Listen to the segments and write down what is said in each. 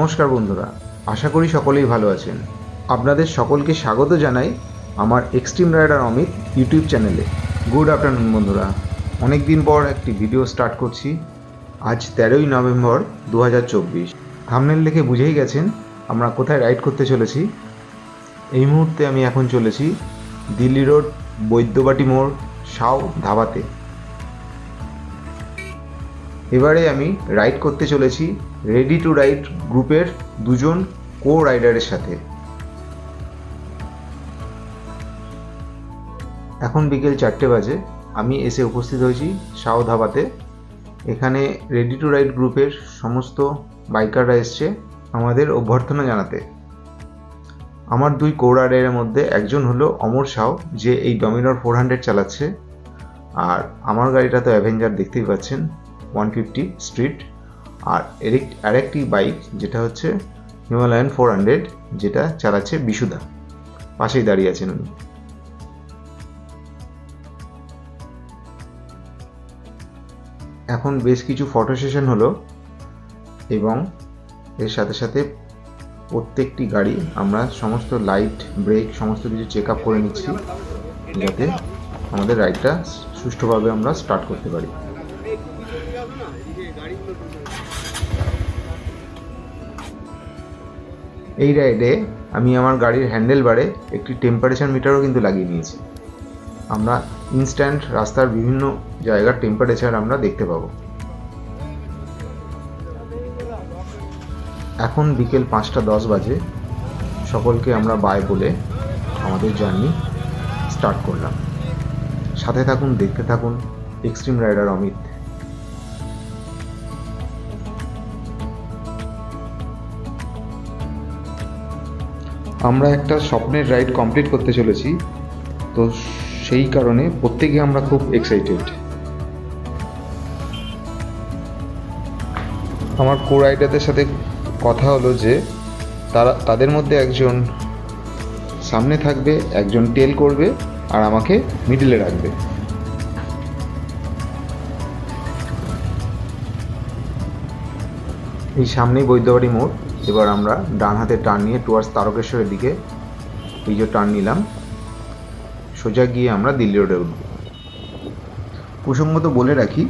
নমস্কার বন্ধুরা, আশা করি সকলেই ভালো আছেন। আপনাদের সকলকে স্বাগত জানাই আমার এক্সট্রিম রাইডার অমিত ইউটিউব চ্যানেলে। গুড আফটারনুন বন্ধুরা, অনেক দিন পর একটি ভিডিও স্টার্ট করছি। আজ 13ই নভেম্বর 2024। থাম্বনেল দেখে বুঝেই গেছেন আমরা কোথায় রাইড করতে চলেছি। এই মুহূর্তে আমি এখন চলেছি দিল্লি রোড, বৈদ্যবাটি মোড়, শাও ধাবাতে। এবারে আমি রাইড করতে চলেছি রেডি টু রাইড গ্রুপের দুজন কো রাইডারের সাথে। এখন বিকেল 4টে বাজে, আমি এসে উপস্থিত হয়েছি শাও ধাবাতে। এখানে রেডি টু রাইড গ্রুপের সমস্ত বাইকাররা এসছে আমাদের অভ্যর্থনা জানাতে। আমার দুই কো রাইডারের মধ্যে একজন হলো অমর সাউ, যে এই ডমিনার 400 চালাচ্ছে, আর আমার গাড়িটা তো অ্যাভেঞ্জার দেখতেই পাচ্ছেন 150 স্ট্রিট। আর আরেকটি বাইক যেটা হচ্ছে হিমালয়ান 400, যেটা চালাচ্ছে বিশুদা, পাশেই দাঁড়িয়ে আছেন উনি। এখন বেশ কিছু ফটো সেশন হলো এবং এর সাথে সাথে প্রত্যেকটি গাড়ি আমরা সমস্ত লাইট, ব্রেক সমস্ত কিছু চেক আপ করে নিচ্ছি, যাতে আমাদের রাইডটা সুষ্ঠুভাবে আমরা স্টার্ট করতে পারি। এই রাইডে আমি আমার গাড়ির হ্যান্ডেল বারে একটি টেম্পারেচার মিটারও কিন্তু লাগিয়ে নিয়েছি। আমরা ইনস্ট্যান্ট রাস্তার বিভিন্ন জায়গার টেম্পারেচার আমরা দেখতে পাবো। এখন বিকেল 5:10 বাজে। সকলকে আমরা বাই বলে আমাদের জার্নি স্টার্ট করলাম। সাথে থাকুন, দেখতে থাকুন এক্সট্রিম রাইডার অমিত। আমরা একটা স্বপ্নের রাইড কমপ্লিট করতে চলেছি, তো সেই কারণে প্রত্যেকে আমরা খুব এক্সাইটেড। আমার কো রাইডারদের সাথে কথা হলো যে তাদের মধ্যে একজন সামনে থাকবে, একজন টেল করবে, আর আমাকে মিডলে রাখবে। এই সামনেই বৈদ্যবাটি মোড়। এবার আমরা ডান হাতে টার্ন নিয়ে টুয়ার্ডস তারকেশ্বরের দিকে এই যে টার্ন নিলাম, সোজা গিয়ে আমরা দিল্লি রোডে উঠব। প্রসঙ্গত বলে রাখি,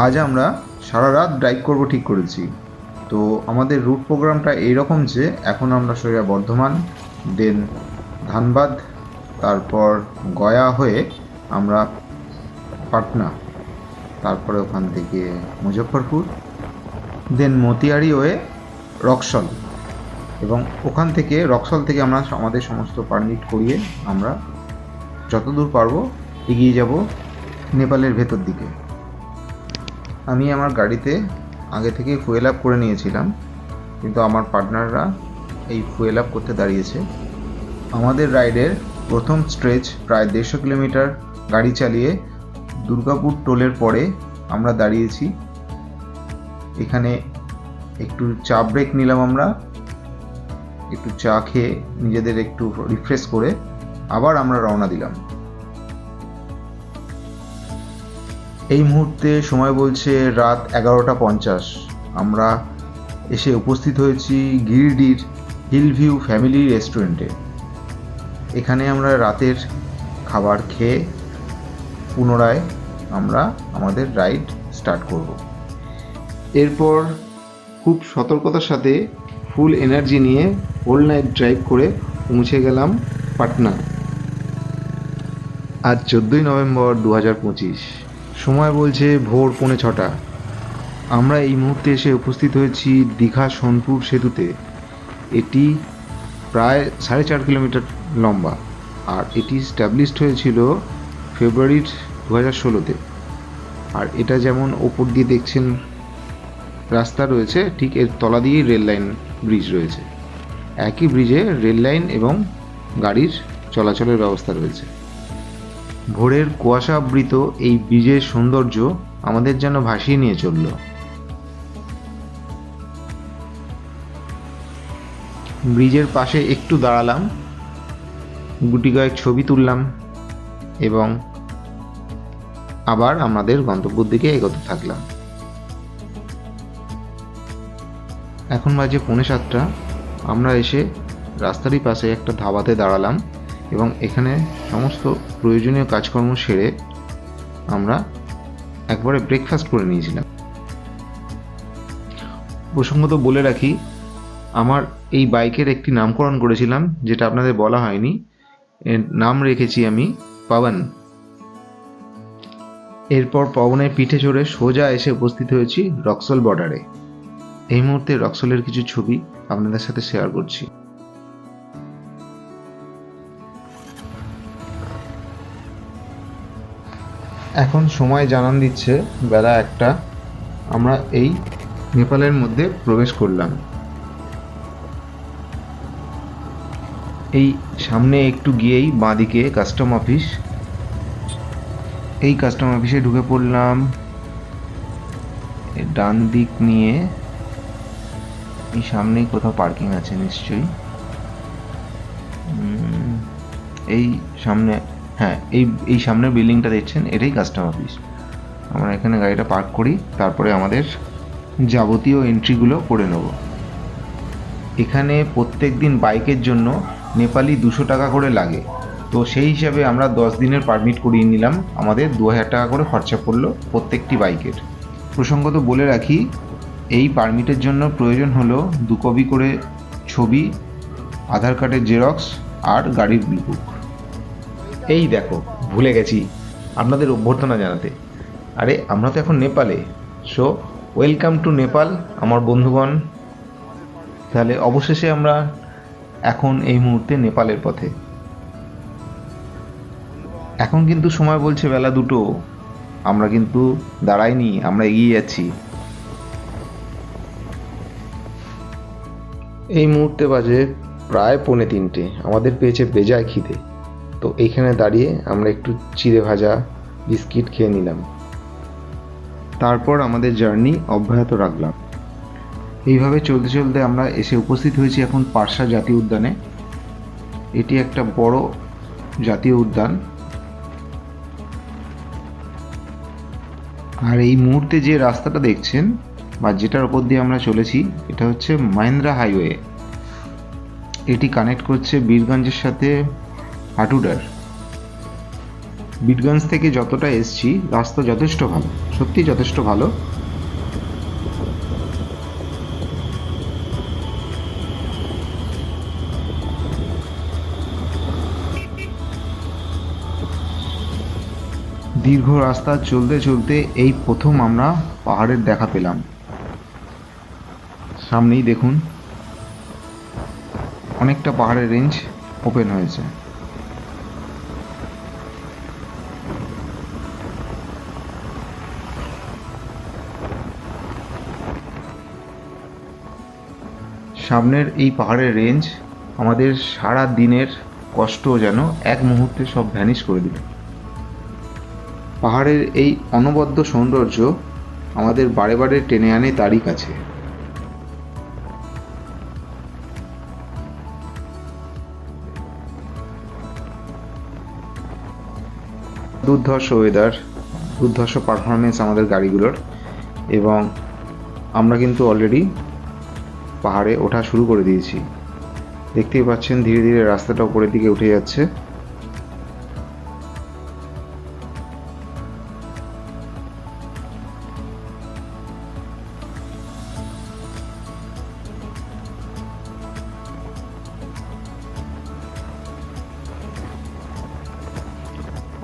আজ আমরা সারা রাত ড্রাইভ করব ঠিক করেছি। তো আমাদের রুট প্রোগ্রামটা এইরকম যে এখন আমরা সোজা বর্ধমান, দেন ধানবাদ, তারপর গয়া হয়ে আমরা পাটনা, তারপরে ওখান থেকে মুজফ্ফরপুর, দেন মতিয়ারি হয়ে রক্সল, এবং ওখান থেকে রক্সল থেকে আমরা আমাদের সমস্ত পারমিট করিয়ে আমরা যতদূর পারবো এগিয়ে যাব নেপালের ভেতর দিকে। আমি আমার গাড়িতে আগে থেকে ফুয়েল আপ করে নিয়েছিলাম, কিন্তু আমার পার্টনাররা এই ফুয়েল আপ করতে দাঁড়িয়েছে। আমাদের রাইডের প্রথম স্ট্রেচ প্রায় 150 কিলোমিটার গাড়ি চালিয়ে দুর্গাপুর টোলের পরে আমরা দাঁড়িয়েছি। এখানে একটু চা ব্রেক নিলাম, আমরা একটু চা খেয়ে নিজেদের একটু রিফ্রেশ করে আবার আমরা রওনা দিলাম। এই মুহূর্তে সময় বলছে রাত 11:50। আমরা এসে উপস্থিত হয়েছি গিরিডির হিল ভিউ ফ্যামিলি রেস্টুরেন্টে। এখানে আমরা রাতের খাবার খেয়ে পুনরায় আমরা আমাদের রাইড স্টার্ট করব। এরপর খুব সতর্কতার সাথে ফুল এনার্জি নিয়ে হোল নাইট ড্রাইভ করে পৌঁছে গেলাম পাটনা। আজ 14ই নভেম্বর 2025। সময় বলছে ভোর 5:45। আমরা এই মুহূর্তে এসে উপস্থিত হয়েছি দীঘা সোনপুর সেতুতে। এটি প্রায় 4.5 কিলোমিটার লম্বা, আর এটি স্ট্যাবলিশড হয়েছিল ফেব্রুয়ারি 2016-তে। আর এটা যেমন ওপর দিয়ে দেখছেন রাস্তা রয়েছে, ঠিক এর তলা দিয়েই রেল লাইন ব্রিজ রয়েছে। একই ব্রিজে রেল লাইন এবং গাড়ির চলাচলের ব্যবস্থা রয়েছে। ভোরের কুয়াশাবৃত এই ব্রিজের সৌন্দর্য আমাদের যেন ভাসিয়ে নিয়ে চলল। ব্রিজের পাশে একটু দাঁড়ালাম, গুটি কয়েক ছবি তুললাম এবং আবার আমাদের গন্তব্যের দিকে এগোতে থাকলাম। এখন বাজে 6:45। আমরা এসে রাস্তারই পাশে একটা ধাবাতে দাঁড়ালাম এবং এখানে সমস্ত প্রয়োজনীয় কাজকর্ম সেরে আমরা একবারে ব্রেকফাস্ট করে নিয়েছিলাম। প্রসঙ্গত বলে রাখি, আমার এই বাইকের একটি নামকরণ করেছিলাম, যেটা আপনাদের বলা হয়নি। এর নাম রেখেছি আমি পবন। এরপর পবনের পিঠে চড়ে সোজা এসে উপস্থিত হয়েছি রক্সল বর্ডারে। এই মুহূর্তে রক্সলের কিছু ছবি আপনাদের সাথে শেয়ার করছি। এখন সময় জানান দিচ্ছে বেলা 1টা। আমরা এই নেপালের মধ্যে প্রবেশ করলাম। এই সামনে একটু গিয়েই বাঁদিকে কাস্টম অফিস। এই কাস্টম অফিসে ঢুকে পড়লাম। ডান দিক নিয়ে এই সামনেই কোথাও পার্কিং আছে নিশ্চয়ই। এই সামনে, হ্যাঁ, এই সামনের বিল্ডিংটা দেখছেন, এটাই কাস্টম অফিস। আমরা এখানে গাড়িটা পার্ক করি, তারপরে আমাদের যাবতীয় এন্ট্রিগুলো করে নেব। এখানে প্রত্যেক দিন বাইকের জন্য নেপালি 200 টাকা করে লাগে। তো সেই হিসাবে আমরা 10 দিনের পারমিট করিয়ে নিলাম। আমাদের 2000 টাকা করে খরচা পড়লো প্রত্যেকটি বাইকের। প্রসঙ্গত বলে রাখি, এই পারমিটের জন্য প্রয়োজন হলো 2 কপি করে ছবি, আধার কার্ডের জেরক্স আর গাড়ির বিল বুক। এই দেখো, ভুলে গেছি আপনাদের অভ্যর্থনা জানাতে। আরে আমরা তো এখন নেপালে। সো ওয়েলকাম টু নেপাল আমার বন্ধুগণ। তাহলে অবশেষে আমরা এখন এই মুহূর্তে নেপালের পথে। এখন কিন্তু সময় বলছে বেলা 2টো। আমরা কিন্তু দাঁড়াইনি, আমরা এগিয়ে যাচ্ছি। এই মুহূর্তে বাজে প্রায় 2:45। আমাদের পেয়েছে বেজায় খিদে। তো এইখানে দাঁড়িয়ে আমরা একটু চিড়ে ভাজা বিস্কিট খেয়ে নিলাম। তারপর আমাদের জার্নি অব্যাহত রাখলাম। এইভাবে চলতে চলতে আমরা এসে উপস্থিত হয়েছি এখন পারসা জাতীয় উদ্যানে। এটি একটা বড় জাতীয় উদ্যান। আর এই মুহূর্তে যে রাস্তাটা দেখছেন বা যেটার উপর দিয়ে আমরা চলেছি, এটা হচ্ছে মাহিন্দ্রা হাইওয়ে। এটি কানেক্ট করছে বীরগঞ্জের সাথে হাটুডার। বীরগঞ্জ থেকে যতটা এসছি, রাস্তা যথেষ্ট ভালো, সত্যি যথেষ্ট ভালো। দীর্ঘ রাস্তা চলতে চলতে এই প্রথম আমরা পাহাড়ের দেখা পেলাম। সামনেই দেখুন, অনেকটা পাহাড়ের রেঞ্জ ওপেন হয়েছে। সামনের এই পাহাড়ের রেঞ্জ আমাদের সারা দিনের কষ্ট যেন এক মুহূর্তে সব ভ্যানিশ করে দিল। পাহাড়ের এই অনবদ্য সৌন্দর্য আমাদের বারে বারে টেনে আনে তারই কাছে। দুর্ধর্ষ ওয়েদার, দুর্ধর্ষ পারফরমেন্স আমাদের গাড়িগুলোর, এবং আমরা কিন্তু অলরেডি পাহাড়ে ওঠা শুরু করে দিয়েছি। দেখতেই পাচ্ছেন ধীরে ধীরে রাস্তাটা উপরের দিকে উঠে যাচ্ছে।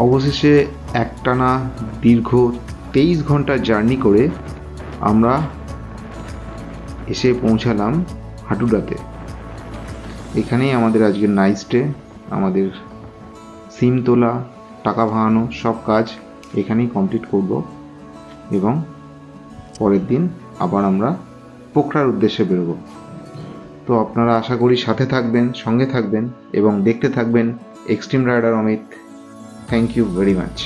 অবশেষে একটানা দীর্ঘ 23 ঘন্টা জার্নি করে আমরা এসে পৌঁছালাম হাটুডাতে। এখানেই আমাদের আজকের নাইট স্টে। আমাদের সিম তোলা, টাকা ভাঙানো সব কাজ এখানেই কমপ্লিট করব এবং পরের দিন আবার আমরা পোখরার উদ্দেশ্যে বেরোবো। তো আপনারা আশা করি সাথে থাকবেন, সঙ্গে থাকবেন এবং দেখতে থাকবেন extreme rider Amit. Thank you very much.